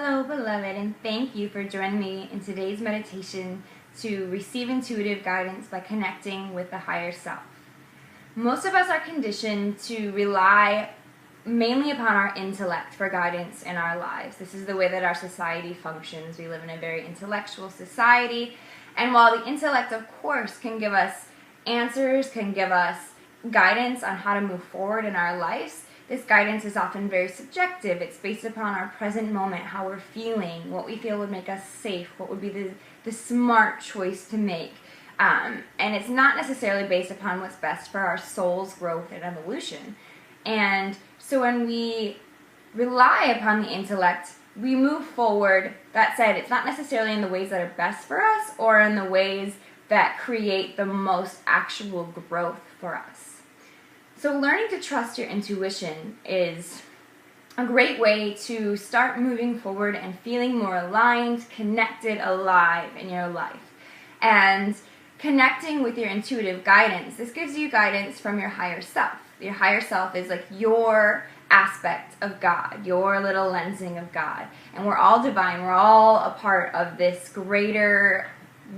Hello, beloved, and thank you for joining me in today's meditation to receive intuitive guidance by connecting with the higher self. Most of us are conditioned to rely mainly upon our intellect for guidance in our lives. This is the way that our society functions. We live in a very intellectual society, and while the intellect, of course, can give us answers, can give us guidance on how to move forward in our lives, this guidance is often very subjective. It's based upon our present moment, how we're feeling, what we feel would make us safe, what would be the smart choice to make. And it's not necessarily based upon what's best for our soul's growth and evolution. And so when we rely upon the intellect, we move forward. That said, it's not necessarily in the ways that are best for us or in the ways that create the most actual growth for us. So learning to trust your intuition is a great way to start moving forward and feeling more aligned, connected, alive in your life. And connecting with your intuitive guidance, this gives you guidance from your higher self. Your higher self is like your aspect of God, your little lensing of God. And we're all divine. We're all a part of this greater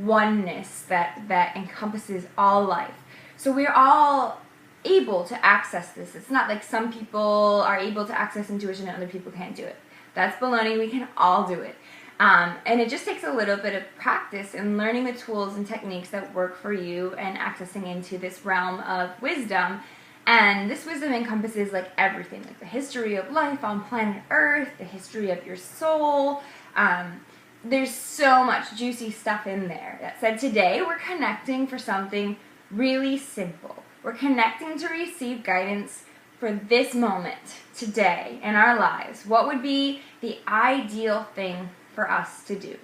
oneness that encompasses all life. So we're all able to access this. It's not like some people are able to access intuition and other people can't do it. That's baloney. We can all do it. And it just takes a little bit of practice in learning the tools and techniques that work for you and accessing into this realm of wisdom. And this wisdom encompasses like everything, like the history of life on planet Earth, the history of your soul. There's so much juicy stuff in there. That said, today we're connecting for something really simple. We're connecting to receive guidance for this moment, today, in our lives. What would be the ideal thing for us to do?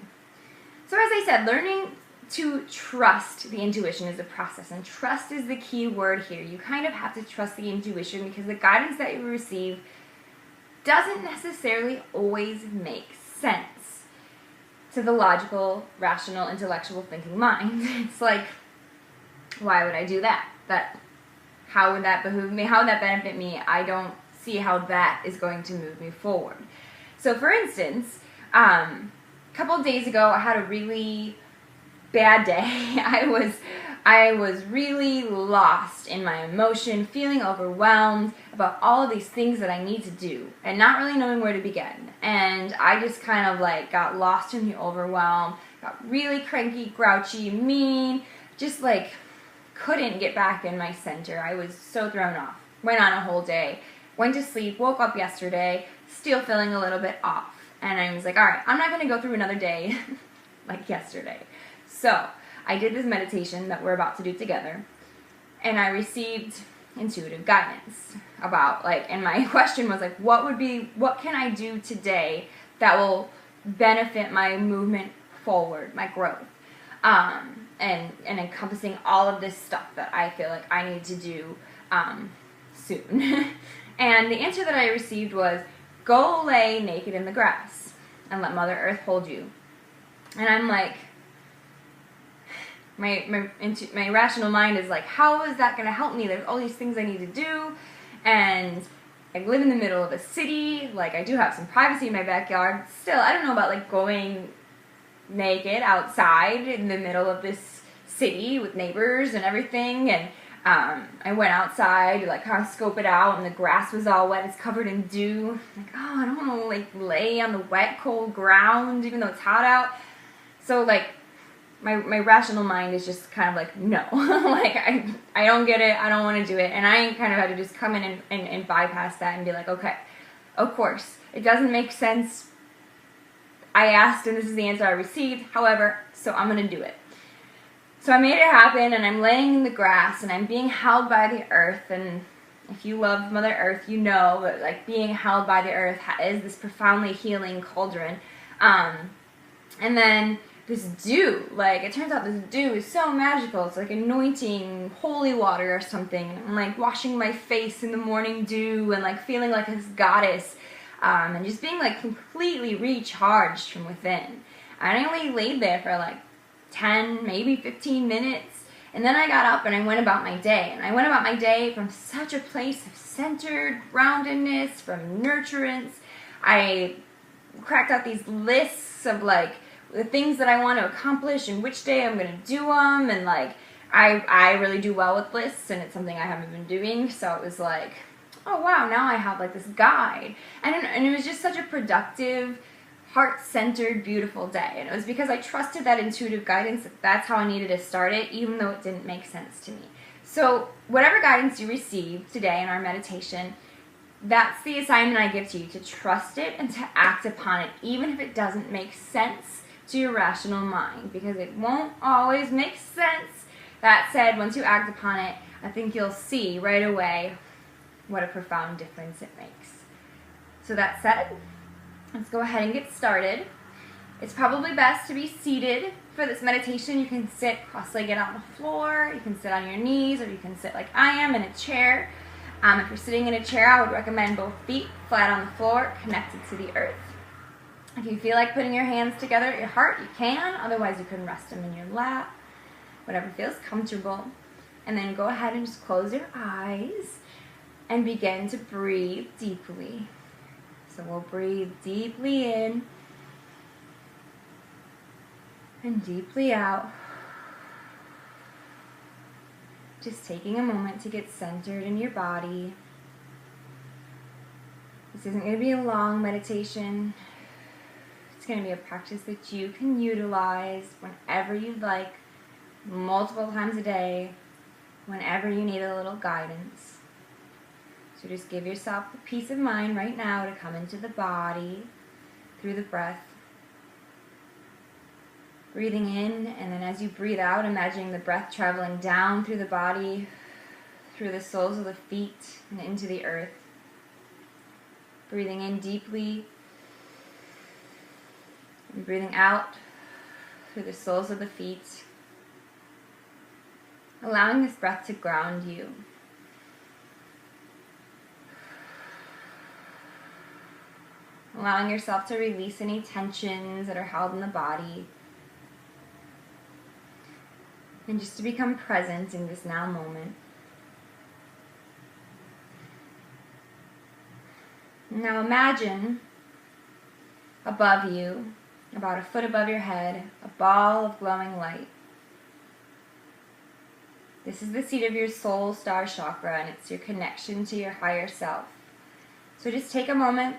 So as I said, learning to trust the intuition is a process, and trust is the key word here. You kind of have to trust the intuition because the guidance that you receive doesn't necessarily always make sense to the logical, rational, intellectual thinking mind. It's like, why would I do that? How would that behoove me? How would that benefit me? I don't see how that is going to move me forward. So for instance, a couple of days ago, I had a really bad day. I was really lost in my emotion, feeling overwhelmed about all of these things that I need to do and not really knowing where to begin. And I just kind of like got lost in the overwhelm, got really cranky, grouchy, mean, just like couldn't get back in my center. I was so thrown off. Went on a whole day, went to sleep, woke up yesterday, still feeling a little bit off. And I was like, all right, I'm not going to go through another day like yesterday. So I did this meditation that we're about to do together, and I received intuitive guidance about and my question was like, what can I do today that will benefit my movement forward, my growth? And encompassing all of this stuff that I feel like I need to do soon. And the answer that I received was, go lay naked in the grass and let Mother Earth hold you. And I'm like, my rational mind is like, how is that going to help me? There's all these things I need to do, and I live in the middle of a city. Like, I do have some privacy in my backyard. Still, I don't know about like going naked outside in the middle of this city with neighbors and everything. And I went outside to like kind of scope it out, and the grass was all wet. It's covered in dew. Like, oh, I don't want to like lay on the wet, cold ground even though it's hot out. So like my rational mind is just kind of like, no. Like, I don't get it. I don't want to do it. And I kind of had to just come in and bypass that and be like, okay, of course, it doesn't make sense. I asked and this is the answer I received. However, so I'm going to do it. So I made it happen, and I'm laying in the grass and I'm being held by the earth. And if you love Mother Earth, you know that like being held by the earth is this profoundly healing cauldron. And then this dew, like it turns out this dew is so magical. It's like anointing holy water or something. I'm like washing my face in the morning dew and like feeling like this goddess. And just being like completely recharged from within. I only laid there for like 10, maybe 15 minutes, and then I got up and I went about my day. And I went about my day from such a place of centered groundedness, from nurturance. I cracked out these lists of like the things that I want to accomplish and which day I'm going to do them. And like, I really do well with lists, and it's something I haven't been doing. So it was like, oh wow, now I have like this guide. And it was just such a productive, heart-centered, beautiful day. And it was because I trusted that intuitive guidance. That's how I needed to start it, even though it didn't make sense to me. So whatever guidance you receive today in our meditation, that's the assignment I give to you, to trust it and to act upon it, even if it doesn't make sense to your rational mind, because it won't always make sense. That said, once you act upon it, I think you'll see right away what a profound difference it makes. So that said, let's go ahead and get started. It's probably best to be seated for this meditation. You can sit cross-legged on the floor, you can sit on your knees, or you can sit like I am in a chair. If you're sitting in a chair, I would recommend both feet flat on the floor, connected to the earth. If you feel like putting your hands together at your heart, you can. Otherwise, you can rest them in your lap, whatever feels comfortable. And then go ahead and just close your eyes and begin to breathe deeply. So we'll breathe deeply in and deeply out. Just taking a moment to get centered in your body. This isn't going to be a long meditation. It's going to be a practice that you can utilize whenever you'd like, multiple times a day, whenever you need a little guidance. So just give yourself the peace of mind right now to come into the body through the breath. Breathing in, and then as you breathe out, imagining the breath traveling down through the body, through the soles of the feet, and into the earth. Breathing in deeply, and breathing out through the soles of the feet. Allowing this breath to ground you. Allowing yourself to release any tensions that are held in the body. And just to become present in this now moment. Now imagine above you, about a foot above your head, a ball of glowing light. This is the seat of your soul star chakra, and it's your connection to your higher self. So just take a moment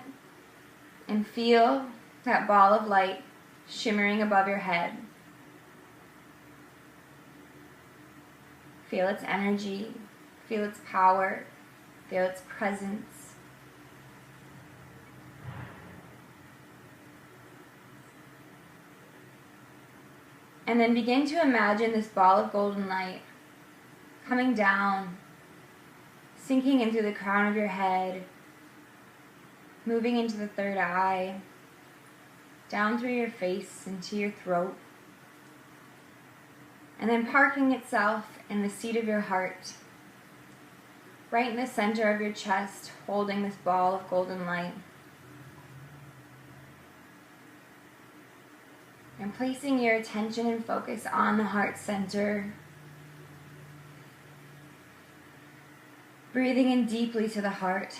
and feel that ball of light shimmering above your head. Feel its energy, feel its power, feel its presence. And then begin to imagine this ball of golden light coming down, sinking into the crown of your head, moving into the third eye, down through your face, into your throat, and then parking itself in the seat of your heart, right in the center of your chest, holding this ball of golden light. And placing your attention and focus on the heart center. Breathing in deeply to the heart.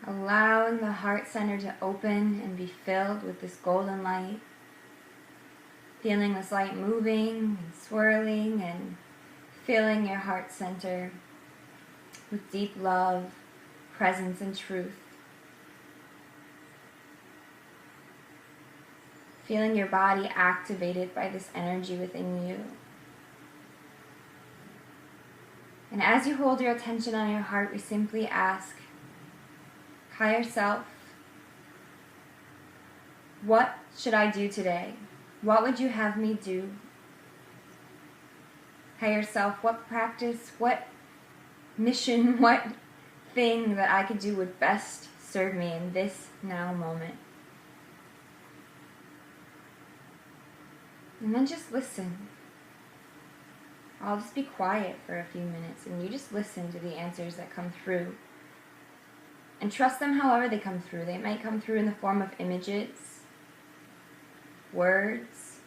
Allowing the heart center to open and be filled with this golden light. Feeling this light moving and swirling, and filling your heart center with deep love, presence, and truth. Feeling your body activated by this energy within you. And as you hold your attention on your heart, we simply ask, higher self, what should I do today? What would you have me do? Higher self, what practice, what mission, what thing that I could do would best serve me in this now moment? And then just listen. I'll just be quiet for a few minutes, and you just listen to the answers that come through. And trust them however they come through. They might come through in the form of images, words,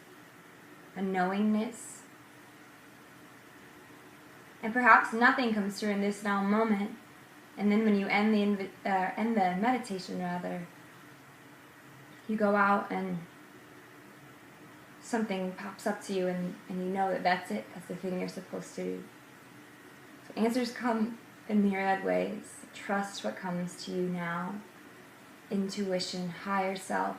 a knowingness. And perhaps nothing comes through in this now moment. And then when you end the meditation, you go out and something pops up to you, and you know that that's it. That's the thing you're supposed to do. So answers come in myriad ways. Trust what comes to you now. Intuition, higher self.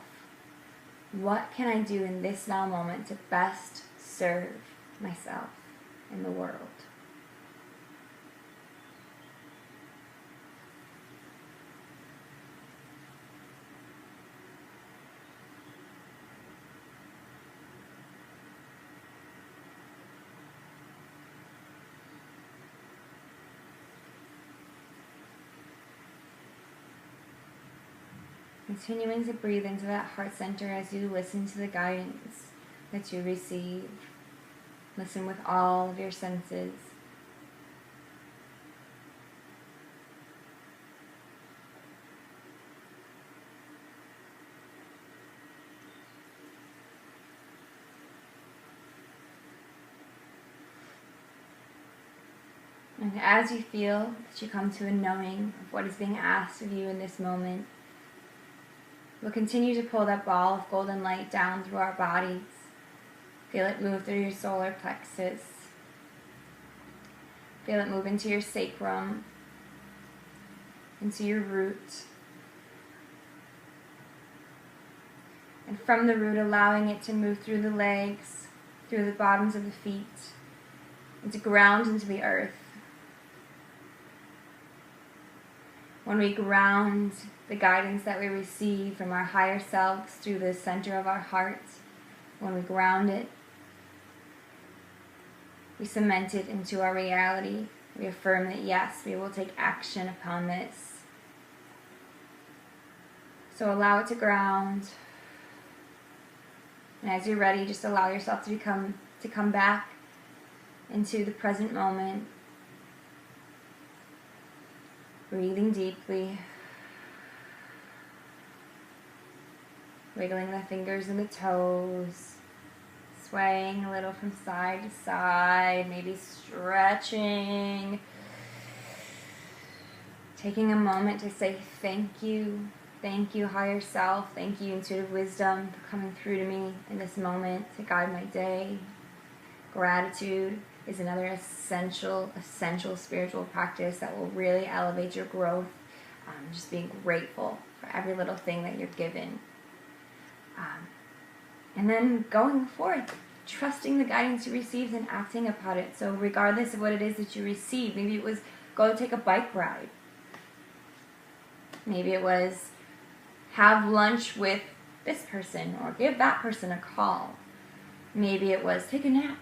What can I do in this now moment to best serve myself and the world? Continuing to breathe into that heart center as you listen to the guidance that you receive. Listen with all of your senses. And as you feel that you come to a knowing of what is being asked of you in this moment, we'll continue to pull that ball of golden light down through our bodies. Feel it move through your solar plexus. Feel it move into your sacrum, into your root. And from the root, allowing it to move through the legs, through the bottoms of the feet, and to ground into the earth. When we ground the guidance that we receive from our higher selves through the center of our heart, when we ground it, we cement it into our reality. We affirm that yes, we will take action upon this. So allow it to ground. And as you're ready, just allow yourself to come back into the present moment. Breathing deeply. Wiggling the fingers and the toes. Swaying a little from side to side. Maybe stretching. Taking a moment to say thank you. Thank you, higher self. Thank you, intuitive wisdom, for coming through to me in this moment to guide my day. Gratitude is another essential spiritual practice that will really elevate your growth. Just being grateful for every little thing that you're given. And then going forth, trusting the guidance you received and acting upon it. So regardless of what it is that you received, maybe it was go take a bike ride. Maybe it was have lunch with this person or give that person a call. Maybe it was take a nap.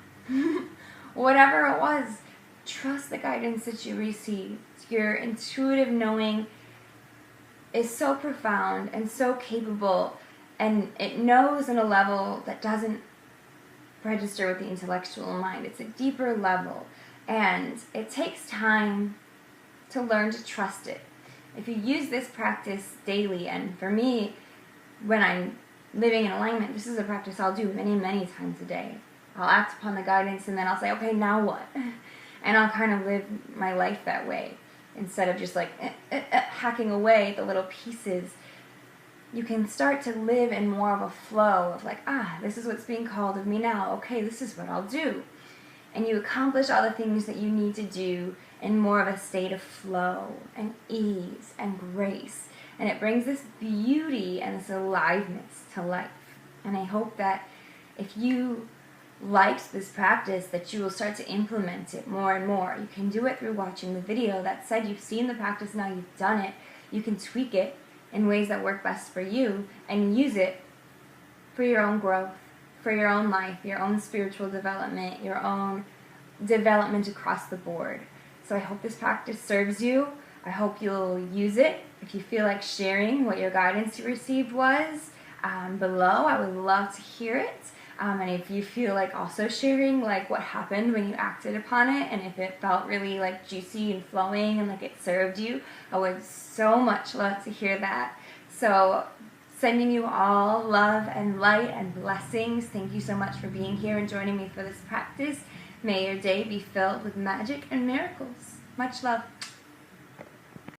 Whatever it was, trust the guidance that you received. Your intuitive knowing is so profound and so capable, and it knows on a level that doesn't register with the intellectual mind. It's a deeper level, and it takes time to learn to trust it. If you use this practice daily, and for me, when I'm living in alignment, this is a practice I'll do many, many times a day. I'll act upon the guidance, and then I'll say, okay, now what? And I'll kind of live my life that way. Instead of just like hacking away at the little pieces, you can start to live in more of a flow of like, this is what's being called of me now. Okay, this is what I'll do. And you accomplish all the things that you need to do in more of a state of flow and ease and grace. And it brings this beauty and this aliveness to life. And I hope that if you liked this practice, that you will start to implement it more and more. You can do it through watching the video. That said, you've seen the practice now, you've done it. You can tweak it in ways that work best for you and use it for your own growth, for your own life, your own spiritual development, your own development across the board. So I hope this practice serves you. I hope you'll use it. If you feel like sharing what your guidance you received was below, I would love to hear it. And if you feel like also sharing like what happened when you acted upon it, and if it felt really like juicy and flowing and like it served you, I would so much love to hear that. So sending you all love and light and blessings. Thank you so much for being here and joining me for this practice. May your day be filled with magic and miracles. Much love.